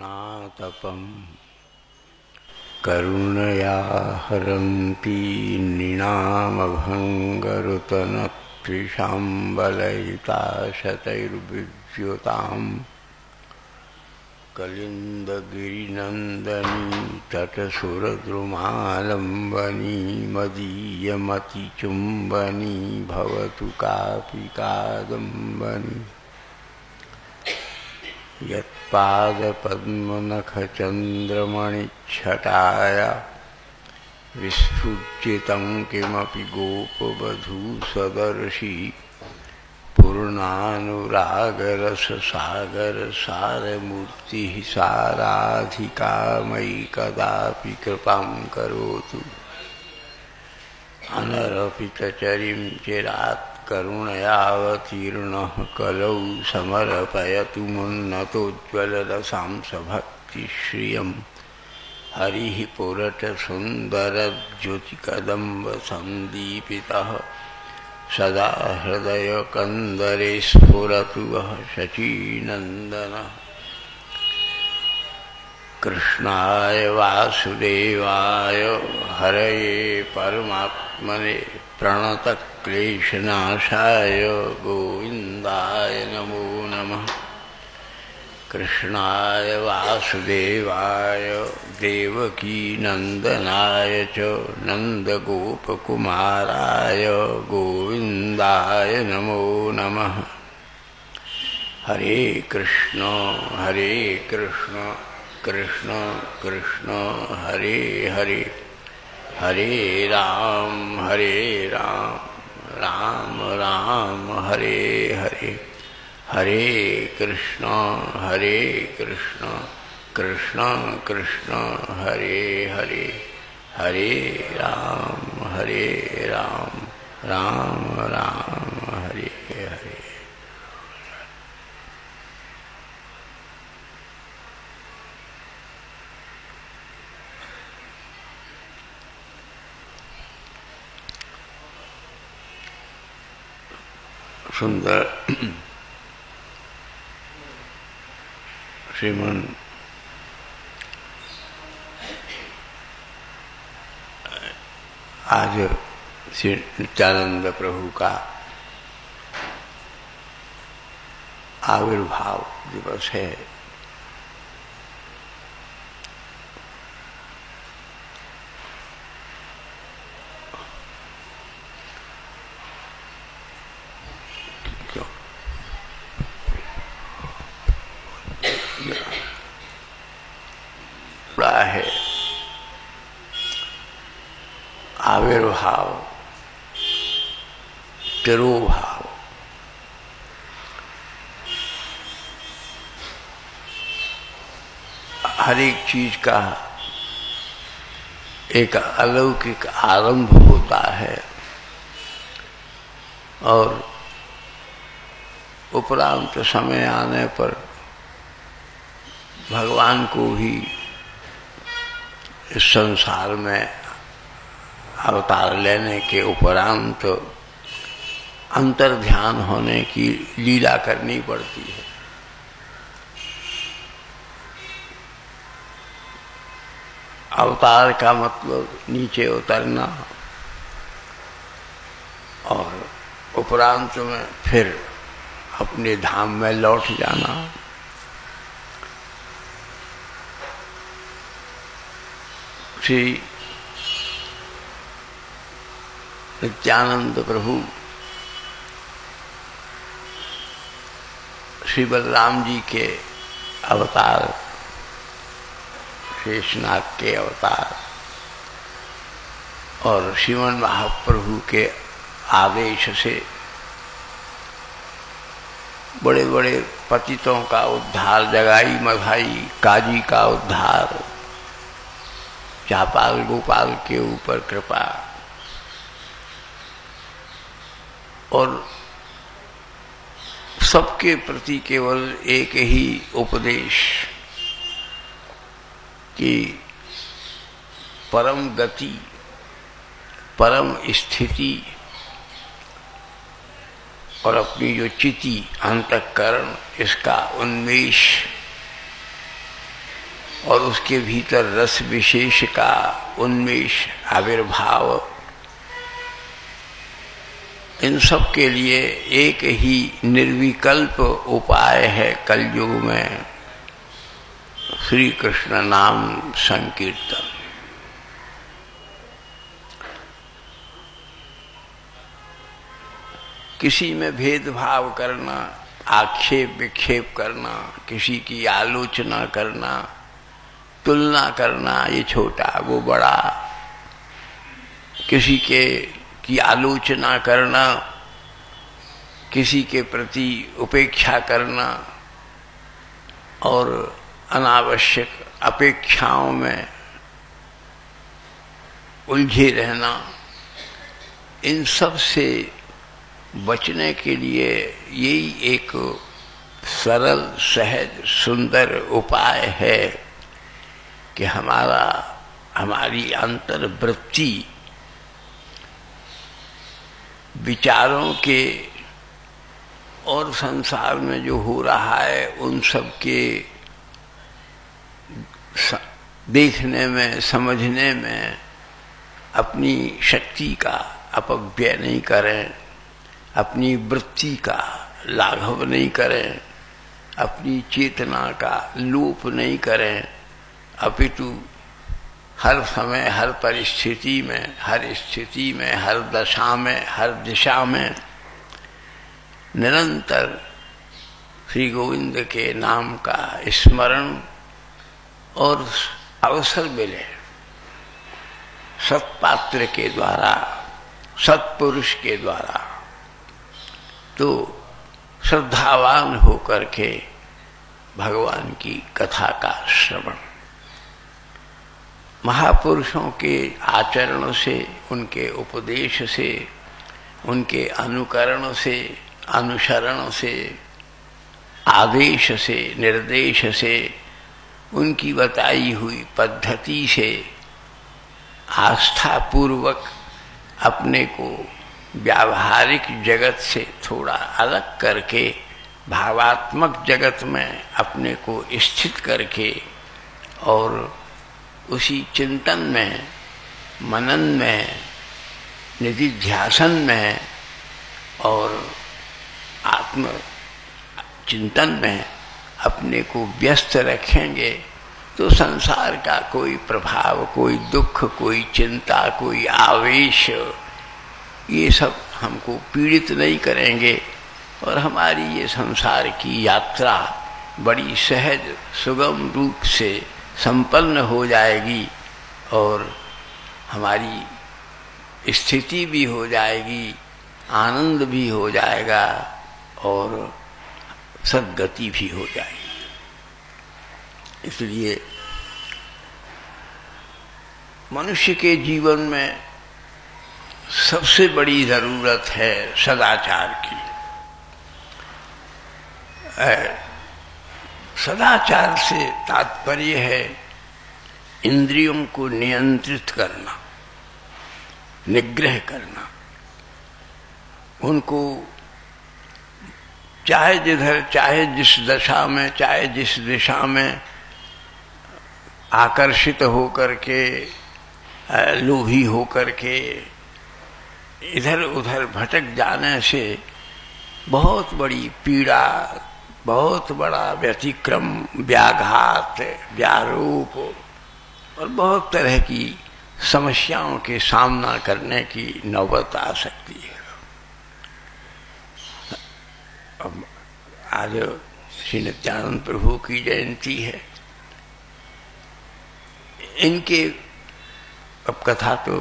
नातपं करुणया हरन्ति नृणामभङ्गरुतनत्विषाम्बलयिता शतैर्विद्युतां कलिन्दगिरिनन्दनी तटसुरद्रुमालम्बनी मदीयमतिचुम्बनी भवतु कापि कादम्बनी। यत्पादपद्मनखचन्द्रमणिच्छटाया विस्फुजितं किमपि गोपवधूसदर्शी पूर्णानुरागरससागरसारमूर्तिः साराधिका मयि कदापि कृपां करोतु। अनरपितचरीं चिरात् करुणयावतीर्णः कलौ समर्पयतु मुन्नतोज्ज्वलरसां सभक्तिश्रियं हरिः पुरटसुन्दरज्योतिकदम्बसन्दीपितः सदा हृदयकन्दरे स्फुरतु वः शचीनन्दनः। कृष्णाय वासुदेवाय हरये परमात्मने प्रणतक्लेशनाशाय गोविन्दाय नमो नमः। कृष्णाय वासुदेवाय देवकीनन्दनाय च नन्दगोपकुमाराय गोविन्दाय नमो नमः। हरे कृष्ण कृष्ण कृष्ण हरे हरे, हरे राम राम राम हरे हरे, हरे कृष्ण कृष्ण कृष्ण हरे हरे, हरे राम राम राम हरे हरे। सुंदर श्रीमन आज श्री नित्यानंद प्रभु का आविर्भाव दिवस है। है आविर्भाव, तिरोभाव। हर एक चीज का एक अलौकिक आरंभ होता है और उपरांत समय आने पर भगवान को भी इस संसार में अवतार लेने के उपरांत अंतर्ध्यान होने की लीला करनी पड़ती है। अवतार का मतलब नीचे उतरना और उपरांत में फिर अपने धाम में लौट जाना। श्री नित्यानंद प्रभु श्री बलराम जी के अवतार, शेषनाग के अवतार और श्रीमन महाप्रभु के आदेश से बड़े बड़े पतितों का उद्धार, जगाई मधाई काजी का उद्धार, चापाल गोपाल के ऊपर कृपा और सबके प्रति केवल एक ही उपदेश कि परम गति, परम स्थिति और अपनी जो चिति अंतःकरण, इसका उन्मेष और उसके भीतर रस विशेष का उन्मेष आविर्भाव, इन सब के लिए एक ही निर्विकल्प उपाय है कलयुग में श्री कृष्ण नाम संकीर्तन। किसी में भेदभाव करना, आक्षेप विक्षेप करना, किसी की आलोचना करना, तुलना करना, ये छोटा वो बड़ा, किसी की आलोचना करना, किसी के प्रति उपेक्षा करना और अनावश्यक अपेक्षाओं में उलझे रहना, इन सब से बचने के लिए यही एक सरल सहज सुंदर उपाय है कि हमारी अंतर्वृत्ति विचारों के और संसार में जो हो रहा है उन सब के देखने में समझने में अपनी शक्ति का अपव्यय नहीं करें, अपनी वृत्ति का लाघव नहीं करें, अपनी चेतना का लोप नहीं करें, अपितु हर समय हर परिस्थिति में हर स्थिति में हर दशा में हर दिशा में निरंतर श्री गोविंद के नाम का स्मरण और अवसर मिले सत्पात्र के द्वारा, सत्पुरुष के द्वारा, तो श्रद्धावान होकर के भगवान की कथा का श्रवण, महापुरुषों के आचरण से, उनके उपदेश से, उनके अनुकरण से, अनुसरण से, आदेश से, निर्देश से, उनकी बताई हुई पद्धति से आस्था पूर्वक अपने को व्यावहारिक जगत से थोड़ा अलग करके भावात्मक जगत में अपने को स्थित करके और उसी चिंतन में, मनन में, निधिध्यासन में और आत्म चिंतन में अपने को व्यस्त रखेंगे तो संसार का कोई प्रभाव, कोई दुख, कोई चिंता, कोई आवेश, ये सब हमको पीड़ित नहीं करेंगे और हमारी ये संसार की यात्रा बड़ी सहज सुगम रूप से संपन्न हो जाएगी और हमारी स्थिति भी हो जाएगी, आनंद भी हो जाएगा और सद्गति भी हो जाएगी। इसलिए मनुष्य के जीवन में सबसे बड़ी जरूरत है सदाचार की। सदाचार से तात्पर्य है इंद्रियों को नियंत्रित करना, निग्रह करना, उनको चाहे जिधर, चाहे जिस दशा में, चाहे जिस दिशा में आकर्षित होकर के, लोभी होकर के इधर उधर भटक जाने से बहुत बड़ी पीड़ा, बहुत बड़ा व्यतिक्रम, व्याघात, व्यारोप और बहुत तरह की समस्याओं के सामना करने की नौबत आ सकती है। अब आज श्री नित्यानंद प्रभु की जयंती है, इनके अब कथा तो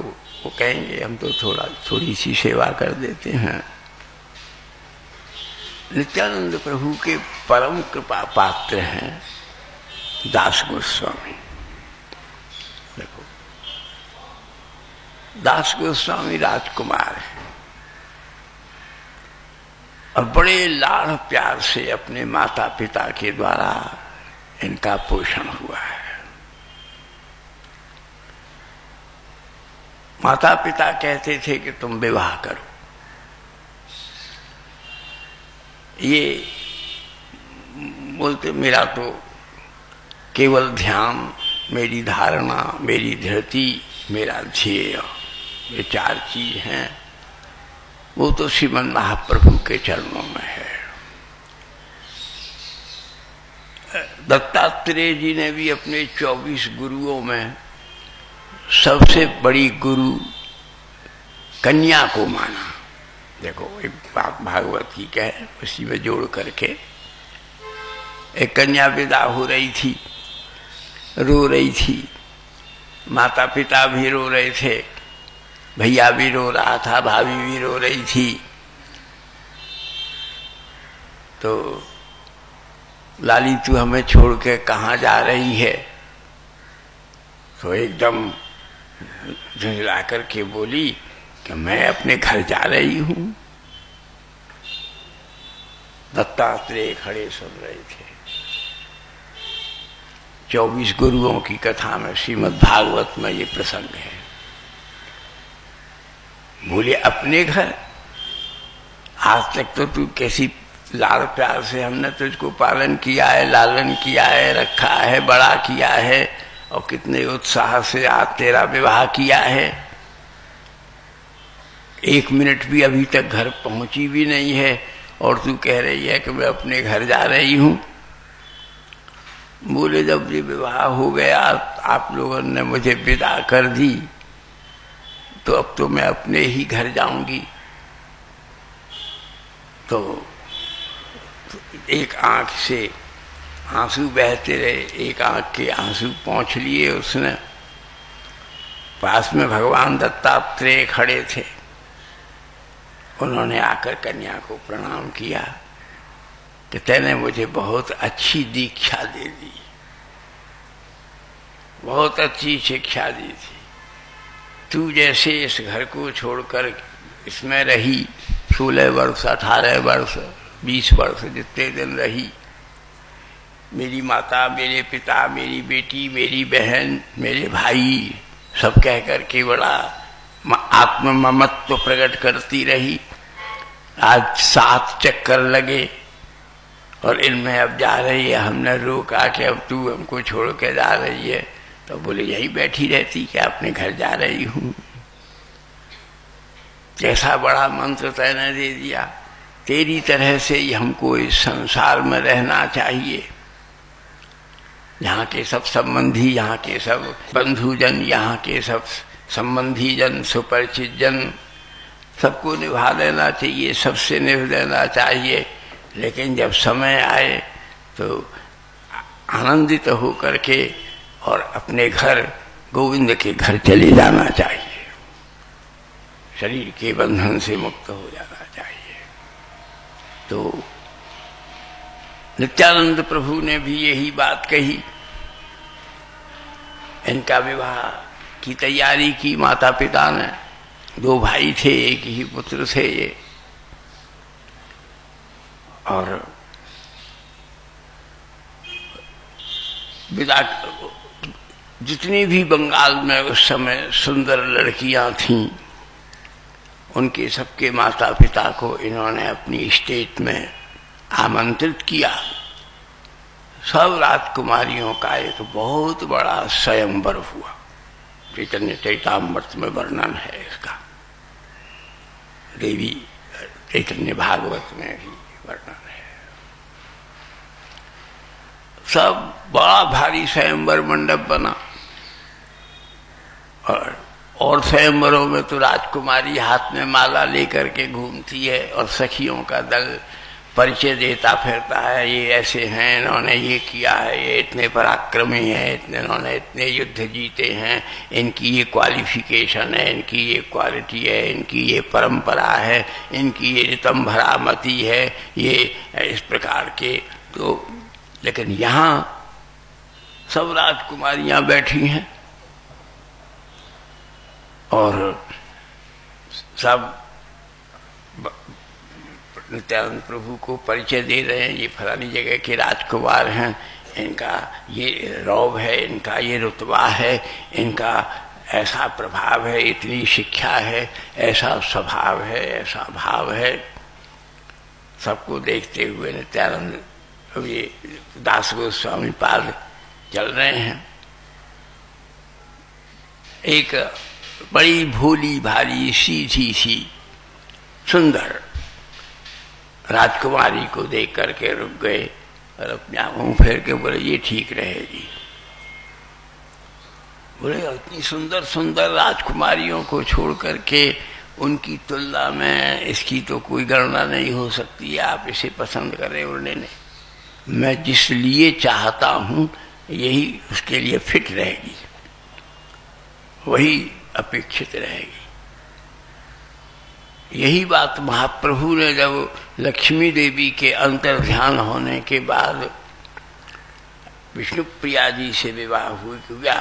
वो कहेंगे, हम तो थोड़ी सी सेवा कर देते हैं। नित्यानंद प्रभु के परम कृपा पात्र हैं दास गोस्वामी। देखो, दास गोस्वामी राजकुमार है और बड़े लाड़ प्यार से अपने माता पिता के द्वारा इनका पोषण हुआ है। माता पिता कहते थे कि तुम विवाह करो, ये बोलते मेरा तो केवल ध्यान, मेरी धारणा, मेरी धृति, मेरा ध्येय, ये 4 चीज हैं, वो तो श्रीमन महाप्रभु के चरणों में है। दत्तात्रेय जी ने भी अपने 24 गुरुओं में सबसे बड़ी गुरु कन्या को माना। देखो एक बात भागवत की कहे, उसी में जोड़ करके, एक कन्या विदा हो रही थी, रो रही थी, माता पिता भी रो रहे थे, भैया भी रो रहा था, भाभी भी रो रही थी। तो लाली तू हमें छोड़ के कहाँ जा रही है? तो एकदम झुंझला करके बोली कि मैं अपने घर जा रही हूं। दत्तात्रेय खड़े सुन रहे थे। 24 गुरुओं की कथा में, श्रीमद् भागवत में ये प्रसंग है। बोले अपने घर? आज तक तो तू कैसी लाड़ प्यार से हमने तुझको पालन किया है, लालन किया है, रखा है, बड़ा किया है, और कितने उत्साह से आज तेरा विवाह किया है। 1 मिनट भी अभी तक घर पहुंची भी नहीं है और तू कह रही है कि मैं अपने घर जा रही हूं। बोले जब ये विवाह हो गया, आप लोगों ने मुझे विदा कर दी, तो अब तो मैं अपने ही घर जाऊंगी। तो एक आंख से आंसू बहते रहे, एक आंख के आंसू पोंछ लिए उसने। पास में भगवान दत्तात्रेय खड़े थे, उन्होंने आकर कन्या को प्रणाम किया कि तैने मुझे बहुत अच्छी दीक्षा दे दी, बहुत अच्छी शिक्षा दी थी। तू जैसे इस घर को छोड़कर इसमें रही, 16 वर्ष, 18 वर्ष, 20 वर्ष जितने दिन रही, मेरी माता, मेरे पिता, मेरी बेटी, मेरी बहन, मेरे भाई, सब कह करके बड़ा आत्म ममत्व प्रकट करती रही। आज 7 चक्कर लगे और इनमें अब जा रही है। हमने रोका कि अब तू हमको छोड़ के जा रही है, तो बोले यही बैठी रहती कि अपने घर जा रही हूं। कैसा बड़ा मंत्र तैने दे दिया। तेरी तरह से ही हमको इस संसार में रहना चाहिए। यहाँ के सब संबंधी, यहाँ के सब बंधुजन, यहाँ के सब संबंधी जन, सुपरिचित जन, सबको निभा लेना चाहिए, सबसे निभ लेना चाहिए। लेकिन जब समय आए तो आनंदित हो करके और अपने घर, गोविंद के घर चले जाना चाहिए। शरीर के बंधन से मुक्त हो जाना चाहिए। तो नित्यानंद प्रभु ने भी यही बात कही। इनका विवाह की तैयारी की माता पिता ने। 2 भाई थे, एक ही पुत्र थे ये। और विदा, जितनी भी बंगाल में उस समय सुंदर लड़कियां थीं, उनके सबके माता पिता को इन्होंने अपनी स्टेट में आमंत्रित किया। सब राजकुमारियों का एक बहुत बड़ा स्वयंवर हुआ। चैतन्य चैतामृत में वर्णन है इसका, देवी चैतन्य भागवत में भी वर्णन है। सब बड़ा भारी स्वयंवर मंडप बना। और स्वयंवरों में तो राजकुमारी हाथ में माला लेकर के घूमती है और सखियों का दल परिचय देता फिरता है। ये ऐसे हैं, इन्होंने ये किया है, ये इतने पराक्रमी हैं, इन्होंने इतने युद्ध जीते हैं, इनकी ये क्वालिफिकेशन है, इनकी ये क्वालिटी है, इनकी ये परंपरा है, इनकी ये ऋतंभरामति है, ये इस प्रकार के। तो लेकिन यहाँ सब राजकुमारियां बैठी हैं और सब नित्यानंद प्रभु को परिचय दे रहे हैं। ये फलानी जगह के राजकुमार हैं, इनका ये रौब है, इनका ये रुतबा है, इनका ऐसा प्रभाव है, इतनी शिक्षा है, ऐसा स्वभाव है, ऐसा भाव है। सबको देखते हुए नित्यानंद, ये दास गोस्वामी पाद चल रहे हैं। एक बड़ी भोली भाली सीधी सी सुंदर राजकुमारी को देख करके रुक गए और अपने आप मुंह फेर के बोले ये ठीक रहेगी। बोले इतनी सुंदर सुंदर राजकुमारियों को छोड़ करके उनकी तुलना में इसकी तो कोई गणना नहीं हो सकती, आप इसे पसंद करें। उन्होंने मैं जिस लिए चाहता हूं यही उसके लिए फिट रहेगी, वही अपेक्षित रहेगी। यही बात महाप्रभु ने जब लक्ष्मी देवी के अंतर ध्यान होने के बाद विष्णु प्रिया जी से विवाह हुआ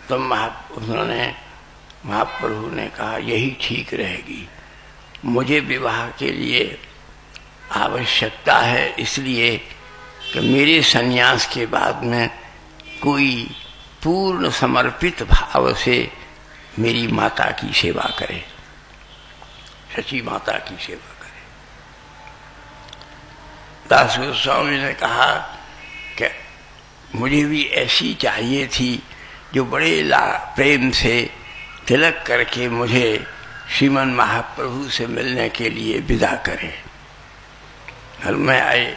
तो उन्होंने महाप्रभु ने कहा यही ठीक रहेगी, मुझे विवाह के लिए आवश्यकता है, इसलिए कि मेरे संन्यास के बाद में कोई पूर्ण समर्पित भाव से मेरी माता की सेवा करे, सची माता की सेवा करे। दास गोस्वामी ने कहा कि मुझे भी ऐसी चाहिए थी जो बड़े प्रेम से तिलक करके मुझे श्रीमन महाप्रभु से मिलने के लिए विदा करे। घर में आए,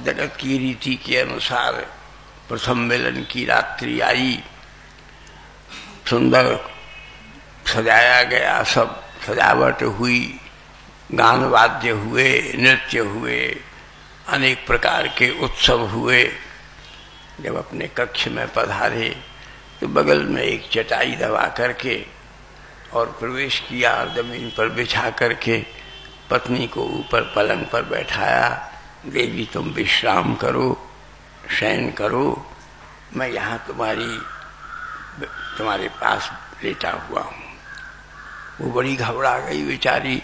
जगत की रीति के अनुसार प्रथम मिलन की रात्रि आई, सुंदर सजाया गया, सब सजावट हुई, गान वाद्य हुए, नृत्य हुए, अनेक प्रकार के उत्सव हुए। जब अपने कक्ष में पधारे तो बगल में एक चटाई दबा करके और प्रवेश किया और जमीन पर बिछा करके पत्नी को ऊपर पलंग पर बैठाया। देवी तुम विश्राम करो, शयन करो, मैं यहाँ तुम्हारे पास लेटा हुआ हूँ। वो बड़ी घबरा गई बेचारी,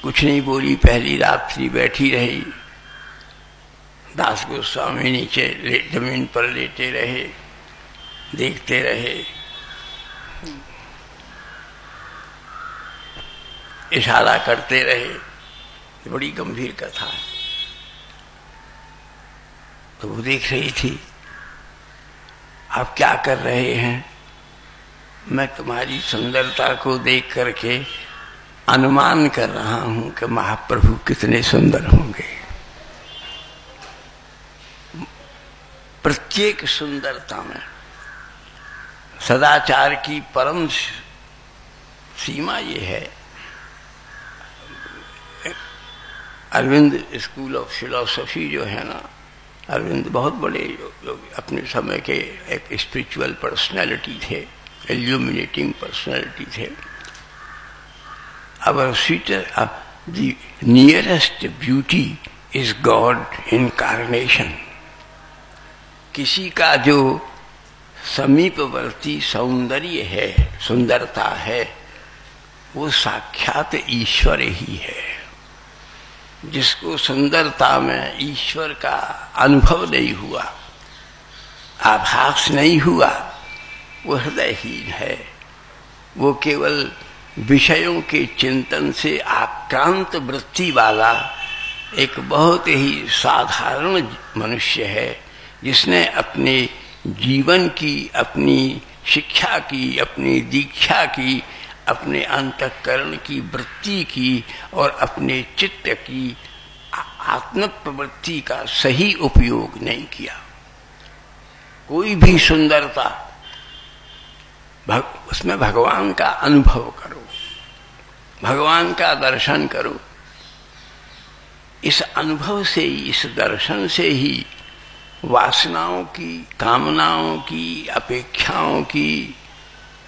कुछ नहीं बोली, पहली रात्रि बैठी रही। दास गोस्वामी नीचे जमीन पर लेटे रहे, देखते रहे, इशारा करते रहे। बड़ी गंभीर कथा है। तो वो देख रही थी, आप क्या कर रहे हैं? मैं तुम्हारी सुंदरता को देख करके अनुमान कर रहा हूं कि महाप्रभु कितने सुंदर होंगे। प्रत्येक सुंदरता में सदाचार की परम सीमा ये है। अरविंद स्कूल ऑफ फिलॉसफी जो है ना, अरविंद बहुत बड़े अपने समय के एक स्पिरिचुअल पर्सनैलिटी थे, इल्यूमिनेटिंग पर्सनैलिटी थे। Our sweeter, the nearest beauty is God incarnation. किसी का जो समीपवर्ती सौंदर्य है, सुंदरता है, वो साक्षात ईश्वर ही है। जिसको सुंदरता में ईश्वर का अनुभव नहीं हुआ, आभास नहीं हुआ, वो हृदयहीन है। वो केवल विषयों के चिंतन से आक्रांत वृत्ति वाला एक बहुत ही साधारण मनुष्य है, जिसने अपने जीवन की, अपनी शिक्षा की, अपनी दीक्षा की, अपने अंतःकरण की वृत्ति की और अपने चित्त की आत्म प्रवृत्ति का सही उपयोग नहीं किया। कोई भी सुंदरता उसमें भगवान का अनुभव करो, भगवान का दर्शन करो। इस अनुभव से ही, इस दर्शन से ही वासनाओं की, कामनाओं की, अपेक्षाओं की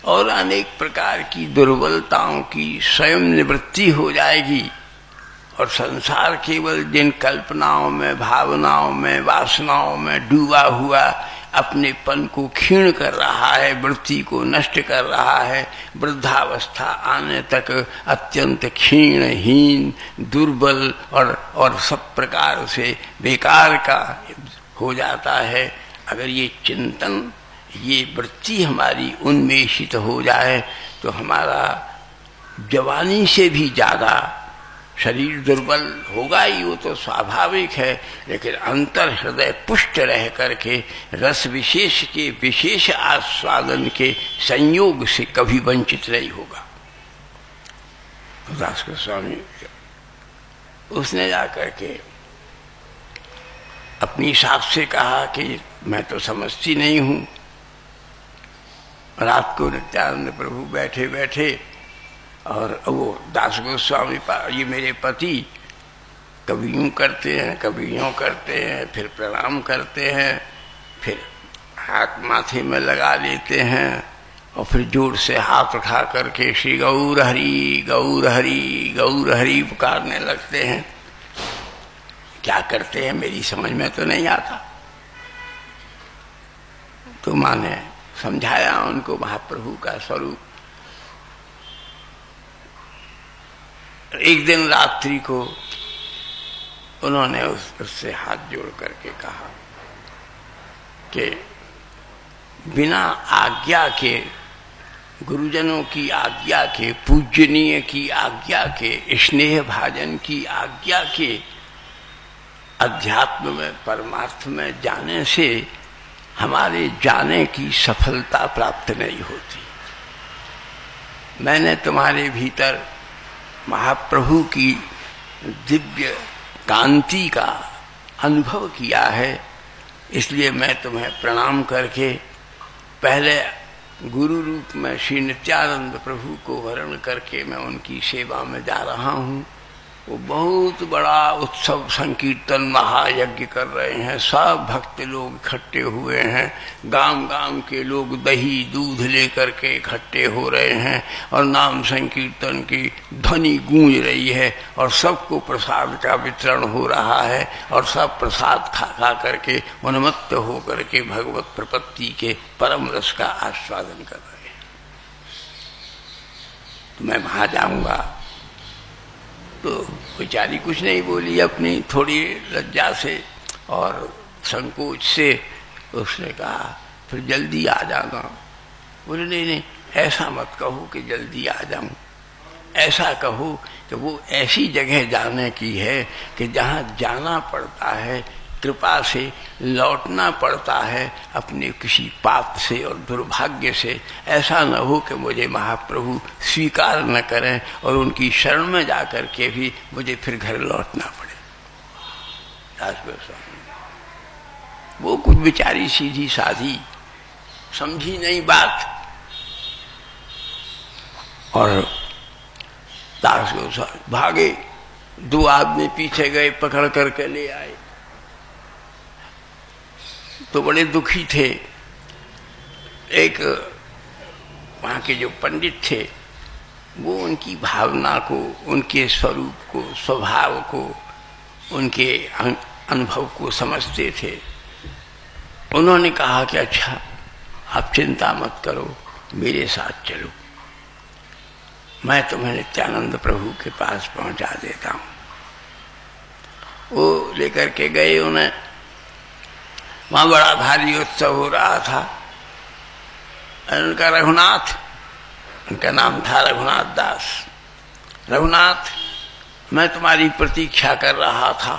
और अनेक प्रकार की दुर्बलताओं की स्वयं निवृत्ति हो जाएगी। और संसार केवल जिन कल्पनाओं में, भावनाओं में, वासनाओं में डूबा हुआ अपनेपन को क्षीण कर रहा है, वृत्ति को नष्ट कर रहा है, वृद्धावस्था आने तक अत्यंत क्षीण, हीन, दुर्बल और सब प्रकार से बेकार का हो जाता है। अगर ये चिंतन, ये वृत्ति हमारी उन्मेषित हो जाए तो हमारा जवानी से भी ज्यादा शरीर दुर्बल होगा ही, वो तो स्वाभाविक है, लेकिन अंतर हृदय पुष्ट रह करके रस विशेष के विशेष आस्वादन के संयोग से कभी वंचित नहीं होगा। दास गोस्वामी उसने जाकर के अपनी सास से कहा कि मैं तो समझती नहीं हूं। रात को नित्यानंद प्रभु बैठे बैठे और वो दास गोस्वामी ये मेरे पति कभी यूं करते हैं, कभी यूं करते हैं, फिर प्रणाम करते हैं, फिर हाथ माथे में लगा लेते हैं और फिर जोर से हाथ उठा करके श्री गौर हरि गौर हरि गौर हरि पुकारने लगते हैं। क्या करते हैं मेरी समझ में तो नहीं आता। तो माँ ने समझाया उनको महाप्रभु का स्वरूप। एक दिन रात्रि को उन्होंने उससे हाथ जोड़ करके कहा कि बिना आज्ञा के, गुरुजनों की आज्ञा के, पूजनीय की आज्ञा के, स्नेह भाजन की आज्ञा के अध्यात्म में, परमार्थ में जाने से हमारे जाने की सफलता प्राप्त नहीं होती। मैंने तुम्हारे भीतर महाप्रभु की दिव्य कांति का अनुभव किया है, इसलिए मैं तुम्हें प्रणाम करके पहले गुरु रूप में श्री नित्यानंद प्रभु को वर्ण करके मैं उनकी सेवा में जा रहा हूँ। वो बहुत बड़ा उत्सव संकीर्तन महायज्ञ कर रहे हैं, सब भक्त लोग इकट्ठे हुए हैं, गांव गांव के लोग दही दूध लेकर के इकट्ठे हो रहे हैं और नाम संकीर्तन की ध्वनि गूंज रही है और सबको प्रसाद का वितरण हो रहा है और सब प्रसाद खा खा करके उन्मत्त हो करके भगवत प्रपत्ति के परम रस का आस्वादन कर रहे हैं। तो मैं वहां जाऊंगा। तो बेचारी कुछ नहीं बोली, अपनी थोड़ी लज्जा से और संकोच से उसने कहा फिर जल्दी आ जाना। बोले नहीं नहीं, ऐसा मत कहो कि जल्दी आ जाऊं, ऐसा कहो कि वो ऐसी जगह जाने की है कि जहाँ जाना पड़ता है, कृपा से लौटना पड़ता है अपने किसी पाप से और दुर्भाग्य से। ऐसा न हो कि मुझे महाप्रभु स्वीकार न करें और उनकी शरण में जाकर के भी मुझे फिर घर लौटना पड़े। दास गोस्वामी वो कुछ बेचारी सीधी साधी समझी नहीं बात, और दास गोस्वामी भागे। दो आदमी पीछे गए, पकड़ करके ले आए। तो बड़े दुखी थे। एक वहाँ के जो पंडित थे वो उनकी भावना को, उनके स्वरूप को, स्वभाव को, उनके अनुभव को समझते थे। उन्होंने कहा कि अच्छा आप चिंता मत करो, मेरे साथ चलो, मैं तुम्हें नित्यानंद प्रभु के पास पहुंचा देता हूँ। वो लेकर के गए उन्हें। वहां बड़ा भारी उत्सव हो रहा था। उनका रघुनाथ, उनका नाम था रघुनाथ दास। रघुनाथ, मैं तुम्हारी प्रतीक्षा कर रहा था,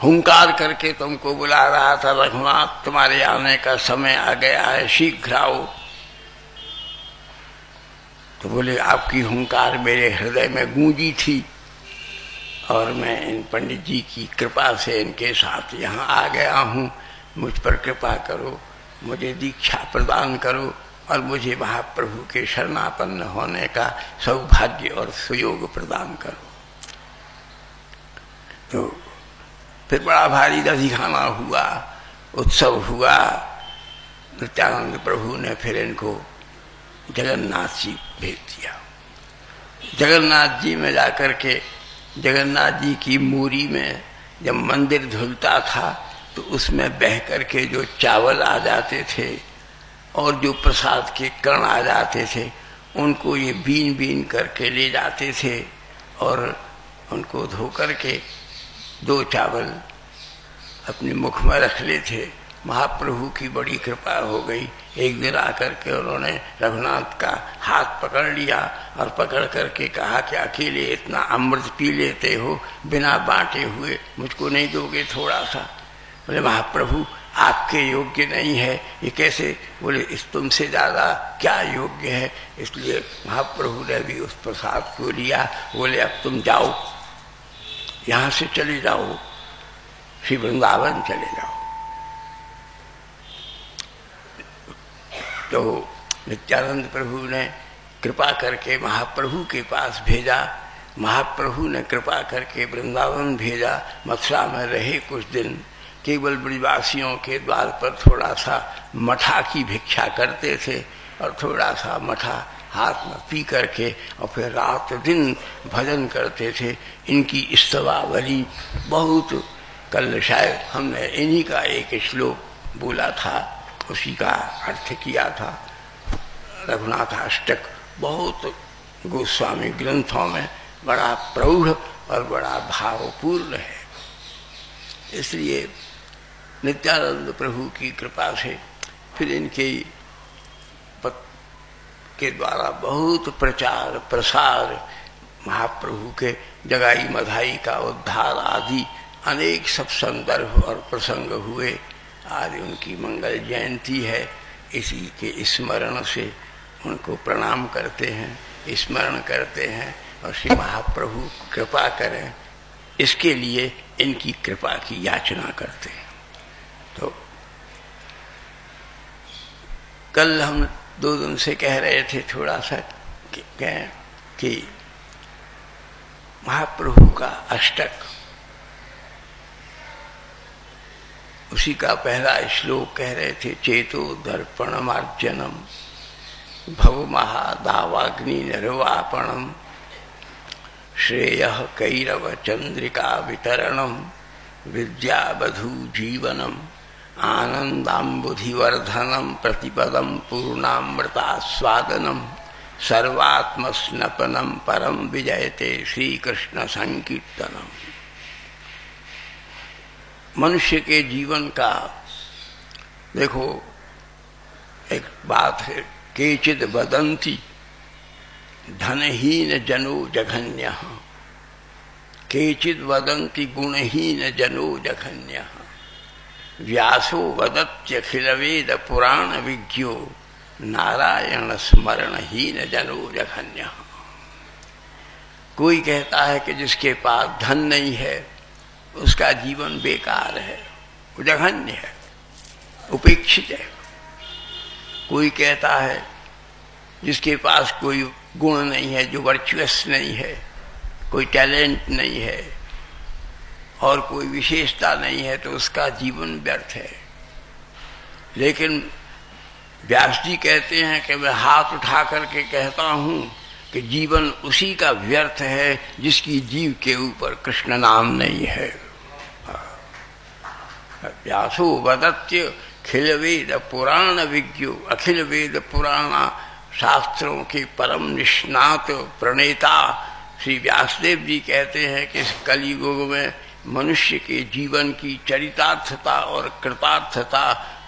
हुंकार करके तुमको बुला रहा था। रघुनाथ, तुम्हारे आने का समय आ गया है, शीघ्र आओ। तो बोले आपकी हुंकार मेरे हृदय में गूंजी थी और मैं इन पंडित जी की कृपा से इनके साथ यहाँ आ गया हूँ। मुझ पर कृपा करो, मुझे दीक्षा प्रदान करो और मुझे महाप्रभु के शरणापन्न होने का सौभाग्य और सुयोग प्रदान करो। तो फिर बड़ा भारी दधिखाना हुआ, उत्सव हुआ। नित्यानंद प्रभु ने फिर इनको जगन्नाथ जी भेज दिया। जगन्नाथ जी में जाकर के, जगन्नाथ जी की मूरी में जब मंदिर धुलता था तो उसमें बह करके जो चावल आ जाते थे और जो प्रसाद के कण आ जाते थे, उनको ये बीन बीन करके ले जाते थे और उनको धो करके दो चावल अपने मुख में रख लेते महाप्रभु की बड़ी कृपा हो गई। एक दिन आकर के उन्होंने रघुनाथ का हाथ पकड़ लिया और पकड़ करके कहा कि अकेले इतना अमृत पी लेते हो, बिना बांटे हुए मुझको नहीं दोगे थोड़ा सा? बोले महाप्रभु आपके योग्य नहीं है, ये कैसे? बोले इस तुमसे ज़्यादा क्या योग्य है? इसलिए महाप्रभु ने भी उस प्रसाद को लिया। बोले अब तुम जाओ, यहाँ से चले जाओ, श्री वृंदावन चले जाओ। तो नित्यानंद प्रभु ने कृपा करके महाप्रभु के पास भेजा। महाप्रभु ने कृपा करके वृंदावन भेजा। मथुरा में रहे कुछ दिन, केवल ब्रजवासियों के द्वार पर थोड़ा सा मठा की भिक्षा करते थे और थोड़ा सा मठा हाथ में पी करके और फिर रात दिन भजन करते थे। इनकी स्तवावली बहुत, कल शायद हमने इन्हीं का एक श्लोक बोला था, उसी का अर्थ किया था। रघुनाथाष्टक बहुत गोस्वामी ग्रंथों में बड़ा प्रौढ़ और बड़ा भावपूर्ण है। इसलिए नित्यानंद प्रभु की कृपा से फिर इनके के द्वारा बहुत प्रचार प्रसार, महाप्रभु के जगाई मधाई का उद्धार आदि अनेक सब संदर्भ और प्रसंग हुए। आज उनकी मंगल जयंती है, इसी के स्मरण से उनको प्रणाम करते हैं, स्मरण करते हैं और श्री महाप्रभु कृपा करें, इसके लिए इनकी कृपा की याचना करते हैं। तो कल हम 2 दिन से कह रहे थे थोड़ा सा कि महाप्रभु का अष्टक, उसी का पहला श्लोक कह रहे थे, चेतो दर्पण मार्जनम भव महादावाग्नि निर्वापणम श्रेय कैरव चंद्रिका वितरणम विद्यावधू जीवनम आनंदाम्बुधिवर्धनम प्रतिपदम पूर्णामृतास्वादनम सर्वात्मस्नपनम परम विजयते श्री कृष्ण संकीर्तनम। मनुष्य के जीवन का देखो एक बात है, केचिद वदन्ति धनहीन जनो जघन्यः, केचिद वदन्ति गुणहीन जनो जघन्यः, व्यासो वदत्यखिल वेद पुराण विज्ञो नारायण स्मरणहीन जनो जघन्यः। कोई कहता है कि जिसके पास धन नहीं है उसका जीवन बेकार है, वो जघन्य है, उपेक्षित है। कोई कहता है जिसके पास कोई गुण नहीं है, जो वर्चुअस नहीं है, कोई टैलेंट नहीं है और कोई विशेषता नहीं है, तो उसका जीवन व्यर्थ है। लेकिन व्यास जी कहते हैं कि मैं हाथ उठा करके कहता हूं कि जीवन उसी का व्यर्थ है जिसकी जीव के ऊपर कृष्ण नाम नहीं है। व्यासो वदत्य अखिल वेद पुराण विज्ञो, अखिल वेद पुराण शास्त्रों के परम निष्णात प्रणेता श्री व्यासदेव जी कहते हैं कि इस कलियुग में मनुष्य के जीवन की चरितार्थता और कृतार्थता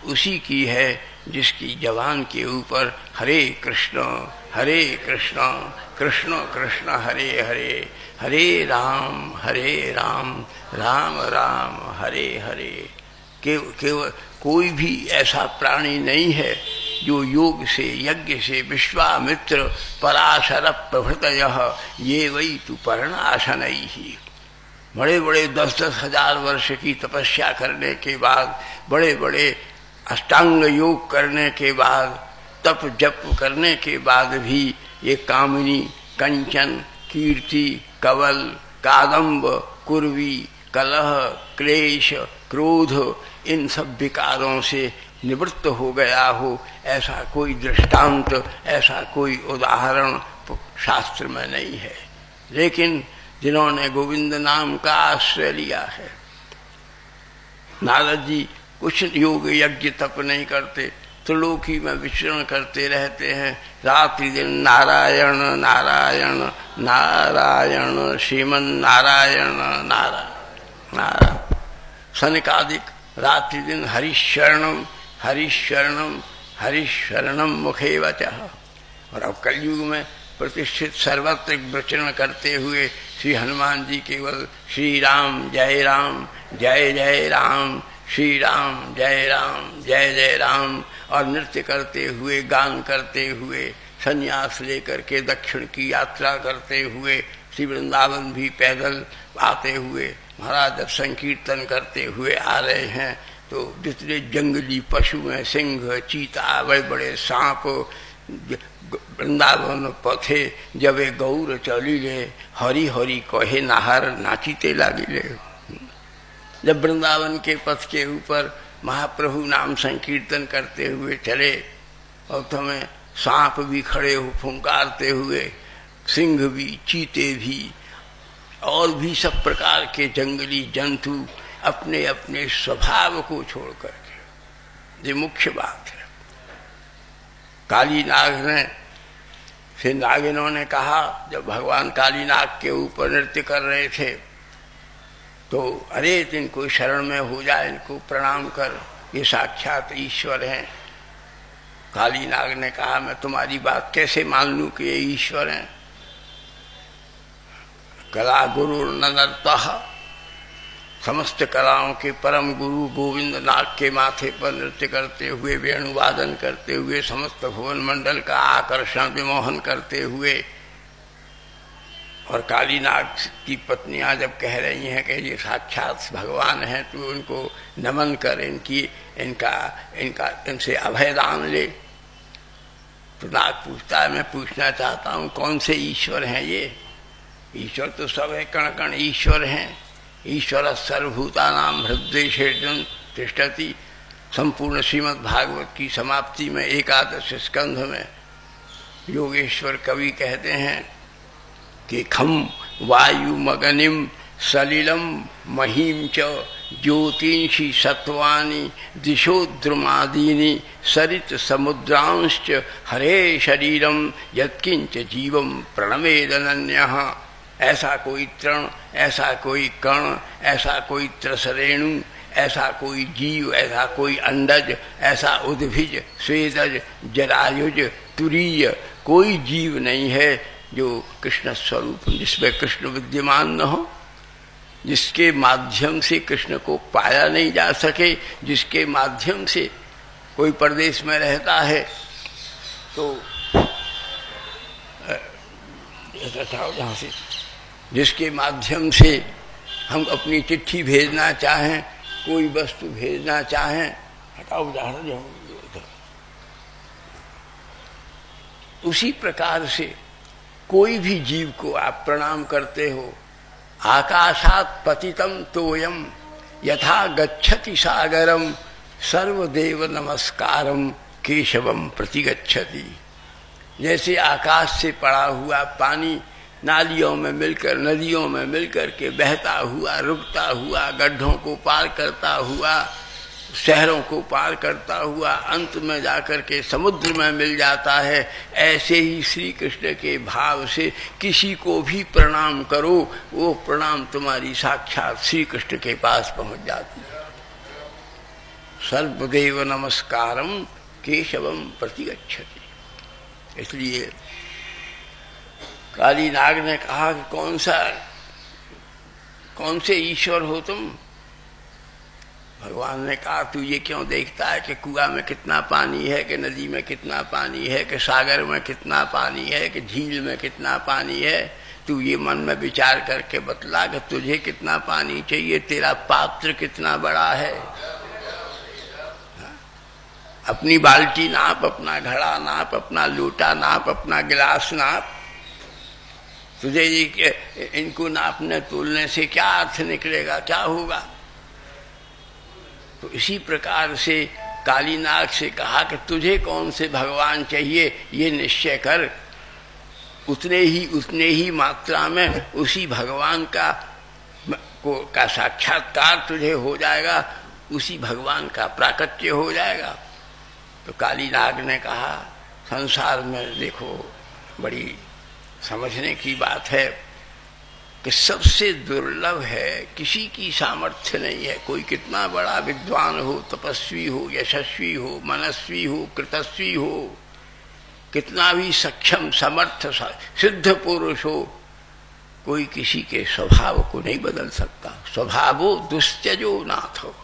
उसी की है जिसकी जवान के ऊपर हरे कृष्ण कृष्ण कृष्ण हरे हरे, हरे राम राम राम हरे हरे। केवल कोई भी ऐसा प्राणी नहीं है जो योग से यज्ञ से विश्वामित्र पराशर प्रभृतयः ये वही तु पर्णाशनैः, बड़े बड़े 10-10 हजार वर्ष की तपस्या करने के बाद, बड़े बड़े अष्टांग योग करने के बाद, तप जप करने के बाद भी ये कामिनी, कंचन, कीर्ति, कवल, कादंब, कुर्वी, कलह, क्लेश, क्रोध, इन सब विकारों से निवृत्त हो गया हो, ऐसा कोई दृष्टांत, ऐसा कोई उदाहरण शास्त्र में नहीं है। लेकिन जिन्होंने गोविंद नाम का आश्रय लिया है, नारद जी कुछ योग यज्ञ तप नहीं करते, त्रिलोकी में विचरण करते रहते हैं, रात्रि दिन नारायण नारायण नारायण श्रीमन नारायण नारायण नारायण। सनकादिक रात्रि दिन हरिशरणम हरिशरणम हरिशरणम मुखे वचः। और अब कलयुग में प्रतिष्ठित सर्वत्र विचरण करते हुए श्री हनुमान जी केवल श्री राम जय जय राम, श्री राम जय जय राम और नृत्य करते हुए, गान करते हुए, संन्यास लेकर के दक्षिण की यात्रा करते हुए, श्री वृंदावन भी पैदल आते हुए महाराज जब संकीर्तन करते हुए आ रहे हैं तो जितने जंगली पशु हैं, सिंह, चीता, बड़े बड़े सांप वृंदावन पथे जब गौर चलिले, हरि हरि कहे नाहर नाचिते लागिले। जब वृंदावन के पथ के ऊपर महाप्रभु नाम संकीर्तन करते हुए चले और तुम्हें सांप भी खड़े हो फुंकारते हुए, सिंह भी, चीते भी और भी सब प्रकार के जंगली जंतु अपने अपने स्वभाव को छोड़ करके, ये मुख्य बात है। काली नाग ने से नागिनों ने कहा, जब भगवान काली नाग के ऊपर नृत्य कर रहे थे तो अरे इनको शरण में हो जाए, इनको प्रणाम कर, ये साक्षात ईश्वर हैं। काली नाग ने कहा मैं तुम्हारी बात कैसे मान लूं कि ये ईश्वर हैं। कला गुरु ननर्तः, समस्त कलाओं के परम गुरु गोविंद नाग के माथे पर नृत्य करते हुए, वेणुवादन करते हुए, समस्त भुवन मंडल का आकर्षण विमोहन करते हुए। और काली नाग की पत्नियां जब कह रही हैं कि ये साक्षात भगवान हैं तो उनको नमन कर, इनसे अभयदान ले। तो नाग पूछता है मैं पूछना चाहता हूं कौन से ईश्वर हैं ये? ईश्वर तो सब है, कण कण ईश्वर हैं। ईश्वर सर्वभूतानां हृदयेषु तिष्ठति। संपूर्ण श्रीमद् भागवत की समाप्ति में 11 स्कंध में योगेश्वर कवि कहते हैं कि खम वायुमगनिम सलिलम महीम च ज्योतिषि सत्वानि दिशोद्रुमादीनि सरित समुद्रांश्च हरे शरीरम यत्किंच जीवम प्रणमेदनन्यः। ऐसा कोई तृण, ऐसा कोई कण, ऐसा कोई त्रसरेणु, ऐसा कोई जीव, ऐसा कोई अंडज, ऐसा उद्भिज, स्वेदज, जरायुज, तुरीय कोई जीव नहीं है जो कृष्ण स्वरूप, जिसमें कृष्ण विद्यमान न हो, जिसके माध्यम से कृष्ण को पाया नहीं जा सके, जिसके माध्यम से कोई परदेश में रहता है तो जहाँ से जिसके माध्यम से हम अपनी चिट्ठी भेजना चाहें, कोई वस्तु भेजना चाहें, हटाओ उदाहरण उसी प्रकार से कोई भी जीव को आप प्रणाम करते हो। आकाशात पतितम तोयम यथा गच्छति सागरम सर्वदेव नमस्कारम केशवम प्रतिगच्छति। जैसे आकाश से पड़ा हुआ पानी नालियों में मिलकर, नदियों में मिलकर के बहता हुआ, रुकता हुआ, गड्ढों को पार करता हुआ, शहरों को पार करता हुआ अंत में जाकर के समुद्र में मिल जाता है, ऐसे ही श्री कृष्ण के भाव से किसी को भी प्रणाम करो, वो प्रणाम तुम्हारी साक्षात श्री कृष्ण के पास पहुंच जाती है। सर्वदेव नमस्कारम केशवम प्रतिगच्छति। इसलिए काली नाग ने कहा कि कौन से ईश्वर हो तुम? भगवान ने कहा तू ये क्यों देखता है कि कुआं में कितना पानी है, कि नदी में कितना पानी है, कि सागर में कितना पानी है, कि झील में कितना पानी है? तू ये मन में विचार करके बतला कि तुझे कितना पानी चाहिए, तेरा पात्र कितना बड़ा है। अपनी बाल्टी नाप, अपना घड़ा नाप, अपना लोटा नाप, अपना गिलास नाप। तुझे इनको नापने तोलने से क्या अर्थ निकलेगा, क्या होगा? तो इसी प्रकार से काली नाग से कहा कि तुझे कौन से भगवान चाहिए ये निश्चय कर, उतने ही मात्रा में उसी भगवान का साक्षात्कार तुझे हो जाएगा, उसी भगवान का प्राकट्य हो जाएगा। तो काली नाग ने कहा संसार में देखो बड़ी समझने की बात है कि सबसे दुर्लभ है, किसी की सामर्थ्य नहीं है। कोई कितना बड़ा विद्वान हो, तपस्वी हो, यशस्वी हो, मनस्वी हो, कृतस्वी हो, कितना भी सक्षम समर्थ सिद्ध पुरुष हो, कोई किसी के स्वभाव को नहीं बदल सकता। स्वभावो दुस्त्यजो नाथो।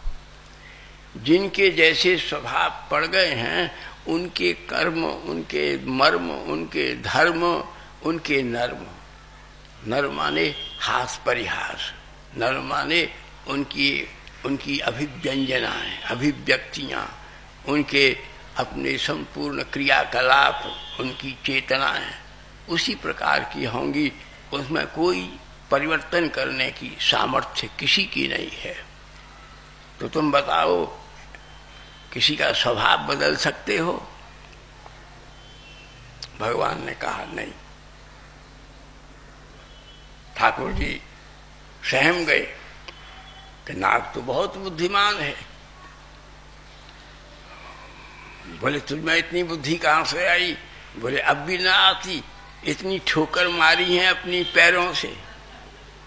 जिनके जैसे स्वभाव पड़ गए हैं, उनके कर्म, उनके मर्म, उनके धर्म, उनके नर्म। नर्म माने हास परिहास, नर्म माने उनकी अभिव्यंजनाएं, अभिव्यक्तियां, उनके अपने संपूर्ण क्रियाकलाप, उनकी चेतनाएं उसी प्रकार की होंगी। उसमें कोई परिवर्तन करने की सामर्थ्य किसी की नहीं है। तो तुम बताओ, किसी का स्वभाव बदल सकते हो? भगवान ने कहा नहीं। ठाकुर जी सहम गए कि नाग तो बहुत बुद्धिमान है। बोले तुझमें इतनी बुद्धि कहां से आई? बोले अब भी ना आती। इतनी ठोकर मारी है अपनी पैरों से,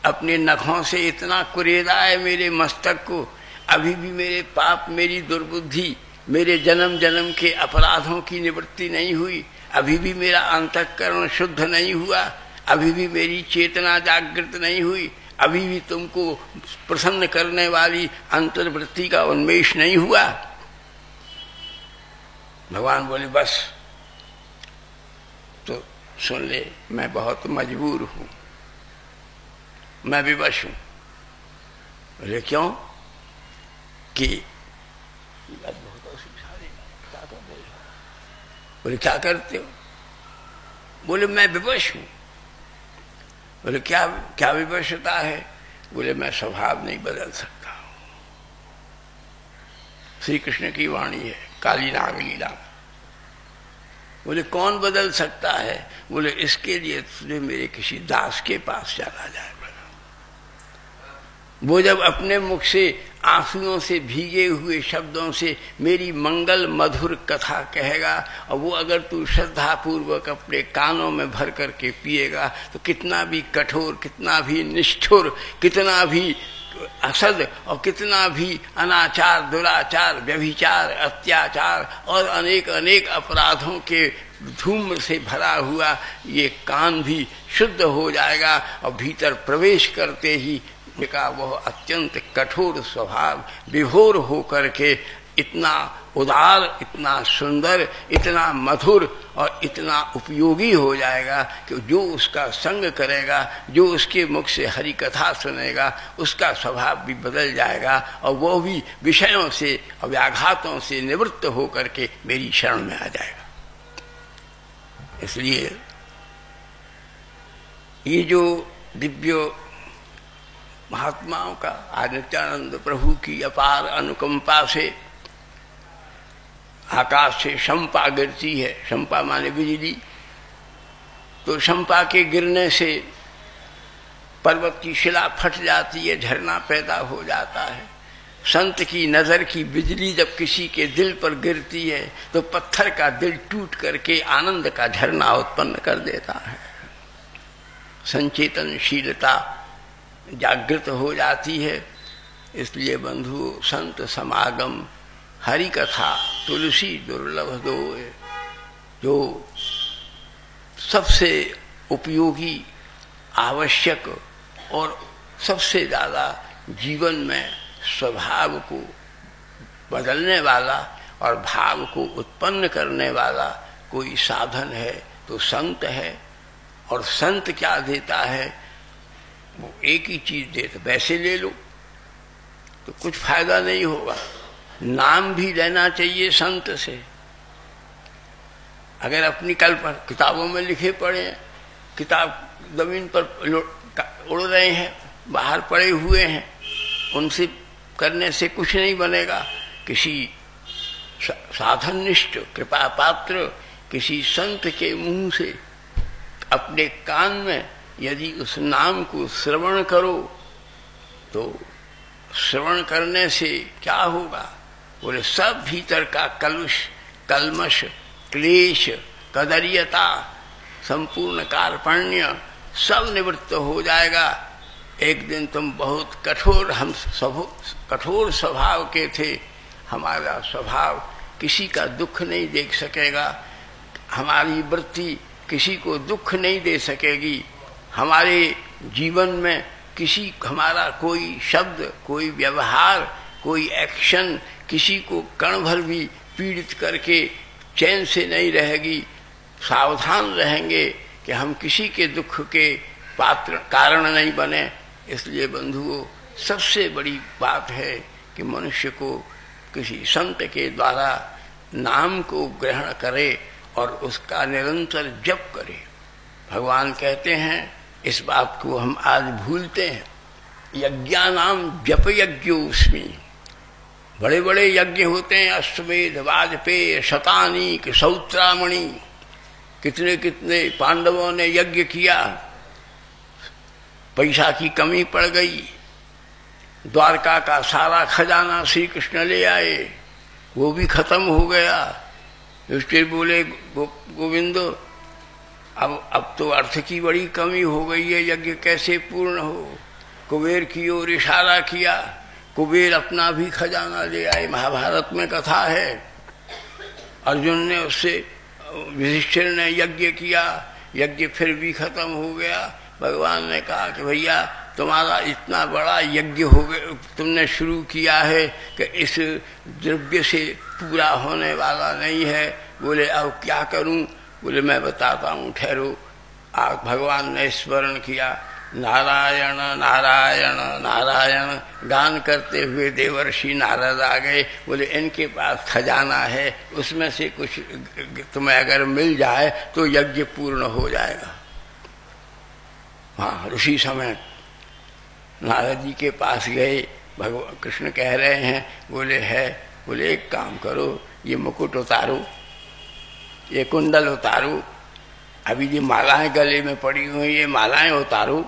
अपने नखों से इतना कुरेदा है मेरे मस्तक को, अभी भी मेरे पाप, मेरी दुर्बुद्धि, मेरे जन्म जन्म के अपराधों की निवृत्ति नहीं हुई, अभी भी मेरा अंतःकरण शुद्ध नहीं हुआ, अभी भी मेरी चेतना जागृत नहीं हुई, अभी भी तुमको प्रसन्न करने वाली अंतर्वृत्ति का उन्मेष नहीं हुआ। भगवान बोले बस, तो सुन ले, मैं बहुत मजबूर हूं, मैं विवश हूं। बोले क्यों? कि बोले क्या करते हो? बोले मैं विवश हूं। बोले क्या क्या विवशता है? बोले मैं स्वभाव नहीं बदल सकता। श्री कृष्ण की वाणी है, काली नाग लीला। बोले कौन बदल सकता है? बोले इसके लिए तुझे मेरे किसी दास के पास चला जाए। वो जब अपने मुख से आंसुओं से भीगे हुए शब्दों से मेरी मंगल मधुर कथा कहेगा, और वो अगर तू श्रद्धा पूर्वक अपने कानों में भर करके पिएगा, तो कितना भी कठोर, कितना भी निष्ठुर, कितना भी असद और कितना भी अनाचार, दुराचार, व्यभिचार, अत्याचार और अनेक अनेक अपराधों के धूम से भरा हुआ ये कान भी शुद्ध हो जाएगा। और भीतर प्रवेश करते ही का वह अत्यंत कठोर स्वभाव विभोर होकर के इतना उदार, इतना सुंदर, इतना मधुर और इतना उपयोगी हो जाएगा कि जो उसका संग करेगा, जो उसके मुख से हरि कथा सुनेगा, उसका स्वभाव भी बदल जाएगा और वह भी विषयों से और व्याघातों से निवृत्त होकर के मेरी शरण में आ जाएगा। इसलिए ये जो दिव्य महात्माओं का नित्यानंद प्रभु की अपार अनुकंपा से आकाश से शंपा गिरती है। शंपा माने बिजली। तो शंपा के गिरने से पर्वत की शिला फट जाती है, झरना पैदा हो जाता है। संत की नजर की बिजली जब किसी के दिल पर गिरती है तो पत्थर का दिल टूट करके आनंद का झरना उत्पन्न कर देता है। संचेतनशीलता जागृत हो जाती है। इसलिए बंधु संत समागम हरि कथा तुलसी दुर्लभ दोय, जो सबसे उपयोगी, आवश्यक और सबसे ज्यादा जीवन में स्वभाव को बदलने वाला और भाव को उत्पन्न करने वाला कोई साधन है तो संत है। और संत क्या देता है? वो एक ही चीज देता। वैसे ले लो तो कुछ फायदा नहीं होगा। नाम भी लेना चाहिए संत से। अगर अपनी कल्पना किताबों में लिखे पड़े, किताब जमीन पर उड़ रहे हैं, बाहर पड़े हुए हैं, उनसे करने से कुछ नहीं बनेगा। किसी साधननिष्ठ कृपा पात्र किसी संत के मुंह से अपने कान में यदि उस नाम को श्रवण करो तो श्रवण करने से क्या होगा? बोले सब भीतर का कलुष, कल्मश, क्लेश, कदरियता, संपूर्ण कार्पण्य सब निवृत्त हो जाएगा। एक दिन तुम बहुत कठोर, हम सब कठोर स्वभाव के थे, हमारा स्वभाव किसी का दुख नहीं देख सकेगा, हमारी वृत्ति किसी को दुख नहीं दे सकेगी, हमारे जीवन में किसी हमारा कोई शब्द, कोई व्यवहार, कोई एक्शन किसी को कण भर भी पीड़ित करके चैन से नहीं रहेगी। सावधान रहेंगे कि हम किसी के दुख के पात्र कारण नहीं बने। इसलिए बंधुओं, सबसे बड़ी बात है कि मनुष्य को किसी संत के द्वारा नाम को ग्रहण करे और उसका निरंतर जप करे। भगवान कहते हैं, इस बात को हम आज भूलते हैं, यज्ञानाम जप यज्ञोस्मि। बड़े बड़े यज्ञ होते हैं, अश्वमेध, वाजपेय, शतानीक, सौत्रामणि, कितने कितने पांडवों ने यज्ञ किया। पैसा की कमी पड़ गई, द्वारका का सारा खजाना श्री कृष्ण ले आए, वो भी खत्म हो गया। युधिष्ठिर बोले, गोविंदो अब तो अर्थ की बड़ी कमी हो गई है, यज्ञ कैसे पूर्ण हो। कुबेर की ओर इशारा किया, कुबेर अपना भी खजाना ले आए। महाभारत में कथा है, अर्जुन ने उससे, युधिष्ठिर ने यज्ञ किया, यज्ञ फिर भी खत्म हो गया। भगवान ने कहा कि भैया तुम्हारा इतना बड़ा यज्ञ हो गया, तुमने शुरू किया है कि इस द्रव्य से पूरा होने वाला नहीं है। बोले अब क्या करूं? बोले मैं बताता हूं, ठहरो। भगवान ने स्मरण किया, नारायण नारायण नारायण गान करते हुए देवर्षि नारद आ गए। बोले इनके पास खजाना है, उसमें से कुछ तुम्हें अगर मिल जाए तो यज्ञ पूर्ण हो जाएगा। हाँ, ऋषि समय नारद जी के पास गए, भगवान कृष्ण कह रहे हैं, बोले है। बोले एक काम करो, ये मुकुट उतारो, ये कुंडल उतारो, अभी ये मालाएं गले में पड़ी हुई, ये मालाएं उतारो।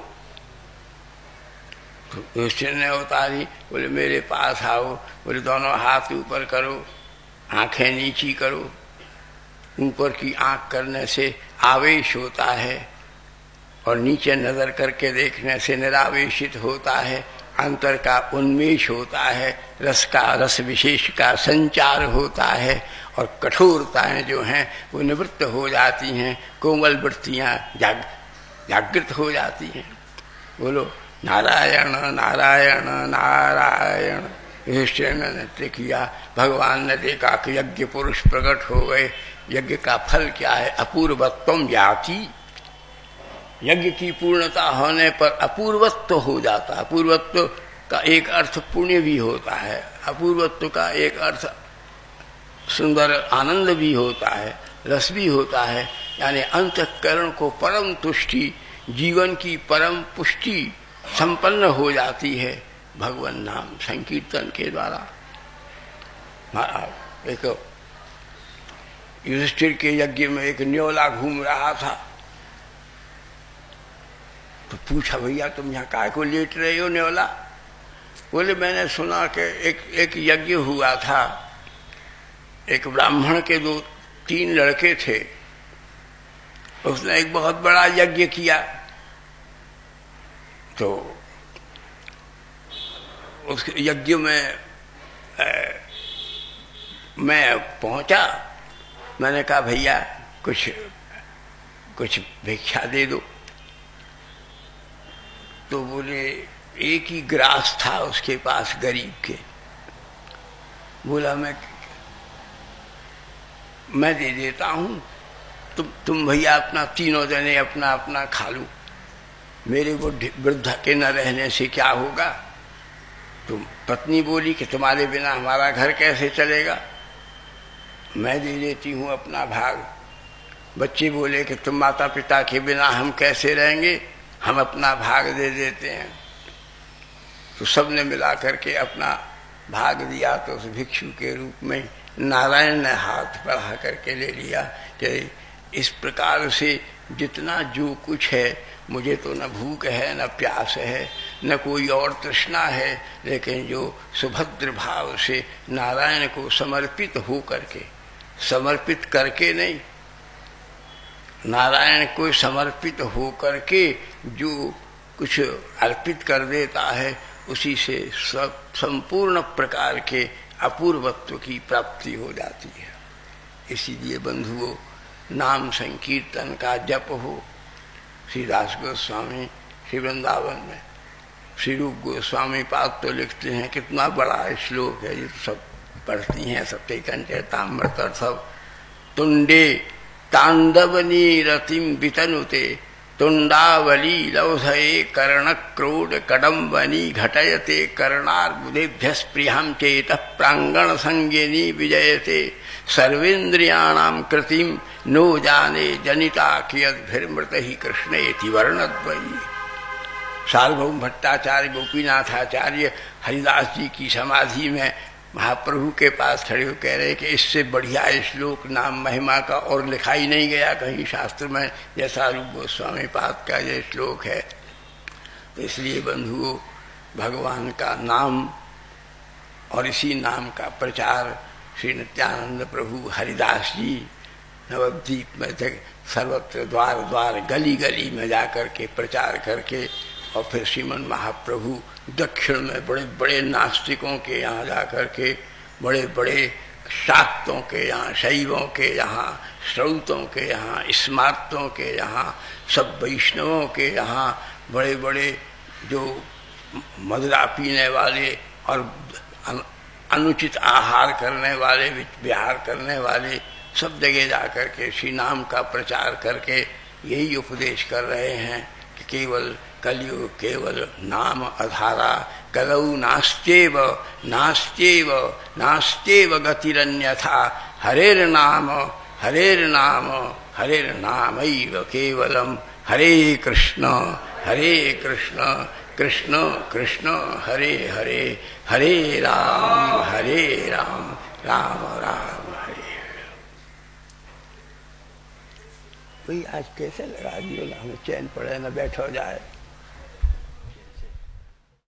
तो युधिष्ठिर ने उतारी। बोले मेरे पास आओ। बोले दोनों हाथ ऊपर करो, आंखें नीची करो। ऊपर की आंख करने से आवेश होता है और नीचे नजर करके देखने से निरावेशित होता है। अंतर का उन्मेष होता है, रस विशेष का संचार होता है और कठोरताएं जो हैं वो निवृत्त हो जाती हैं, कोमल वृत्तियां जागृत हो जाती हैं। बोलो नारायण नारायण नारायण। युधिष्ठिर ने नृत्य किया। भगवान ने देखा कि यज्ञ पुरुष प्रकट हो गए। यज्ञ का फल क्या है? अपूर्वत्वम याति। यज्ञ की पूर्णता होने पर अपूर्वत्व हो जाता है। अपूर्वत्व का एक अर्थ पुण्य भी होता है, अपूर्वत्व का एक अर्थ सुंदर आनंद भी होता है, रस भी होता है। यानी अंतःकरण को परम तुष्टि, जीवन की परम पुष्टि संपन्न हो जाती है भगवान नाम संकीर्तन के द्वारा। एक युधिष्ठिर के यज्ञ में एक न्योला घूम रहा था, तो पूछा भैया तुम यहाँ काय को लेट रहे हो न्योला? बोले मैंने सुना कि एक यज्ञ हुआ था, एक ब्राह्मण के 2-3 लड़के थे, उसने एक बहुत बड़ा यज्ञ किया। तो उस यज्ञ में मैं पहुंचा। मैंने कहा भैया कुछ भिक्षा दे दो। तो बोले एक ही ग्रास था उसके पास गरीब के। बोला मैं दे देता हूं, तुम भैया अपना तीनों जने अपना अपना खा लो, मेरे को वृद्ध के न रहने से क्या होगा। तुम पत्नी बोली कि तुम्हारे बिना हमारा घर कैसे चलेगा, मैं दे देती हूं अपना भाग। बच्चे बोले कि तुम माता पिता के बिना हम कैसे रहेंगे, हम अपना भाग दे देते हैं। तो सबने मिला करके अपना भाग दिया। तो उस भिक्षु के रूप में नारायण ने हाथ बढ़ा करके ले लिया कि इस प्रकार से जितना जो कुछ है, मुझे तो न भूख है, न प्यास है, न कोई और तृष्णा है, लेकिन जो सुभद्र भाव से नारायण को समर्पित हो करके, समर्पित करके नहीं, नारायण को समर्पित हो करके जो कुछ अर्पित कर देता है, उसी से सब संपूर्ण प्रकार के अपूर्वत्व की प्राप्ति हो जाती है। इसीलिए बंधुओं, नाम संकीर्तन का जप हो। श्री दास गोस्वामी श्री वृंदावन में श्री रूप गोस्वामी पाद तो लिखते हैं, कितना बड़ा श्लोक है, ये तो सब पढ़ती हैं, सबके कंठे ताम्रत और सब। तुंडे तांडवनी रतिम वितनुते तुंडावली लौधये कर्ण क्रोड कडम्बनी घटयते कर्णार्बुदेभ्य स्पृहं चेत प्रांगण संज्ञनी विजयते सर्वेन्द्रियाणां कृतिम नो जाने जनिता कियद्भिर्मृत ही कृष्णेति वर्णद्वयी। सार्वभौम भट्टाचार्य गोपीनाथाचार्य हरिदास जी की समाधि में महाप्रभु के पास खड़े हो कह रहे कि इससे बढ़िया श्लोक नाम महिमा का और लिखा ही नहीं गया कहीं शास्त्र में जैसा रूप गोस्वामी पाद का ये श्लोक है। तो इसलिए बंधुओं, भगवान का नाम और इसी नाम का प्रचार श्री नित्यानंद प्रभु हरिदास जी नवद्वीप में सर्वत्र द्वार द्वार गली गली में जाकर के प्रचार करके, और फिर श्रीमन महाप्रभु दक्षिण में बड़े बड़े नास्तिकों के यहाँ जाकर के, बड़े बड़े शाक्तों के यहाँ, शैवों के यहाँ, श्रौतों के यहाँ, स्मार्तों के यहाँ, सब वैष्णवों के यहाँ, बड़े बड़े जो मदिरा पीने वाले और अनुचित आहार करने वाले, विहार करने वाले, सब जगह जाकर के श्री नाम का प्रचार करके यही उपदेश कर रहे हैं कि केवल कलियुग केवल नाम आधारा, कलौ नास्त्येव नास्त्येव नास्त्येव गतिरन्यथा, हरेर्नाम हरेर्नाम हरेर्नामैव केवलम, हरे कृष्ण कृष्ण कृष्ण हरे हरे, हरे राम राम राम हरे। भाई आज कैसे लगा दियो ना, हमें चैन पड़े ना बैठो जाए।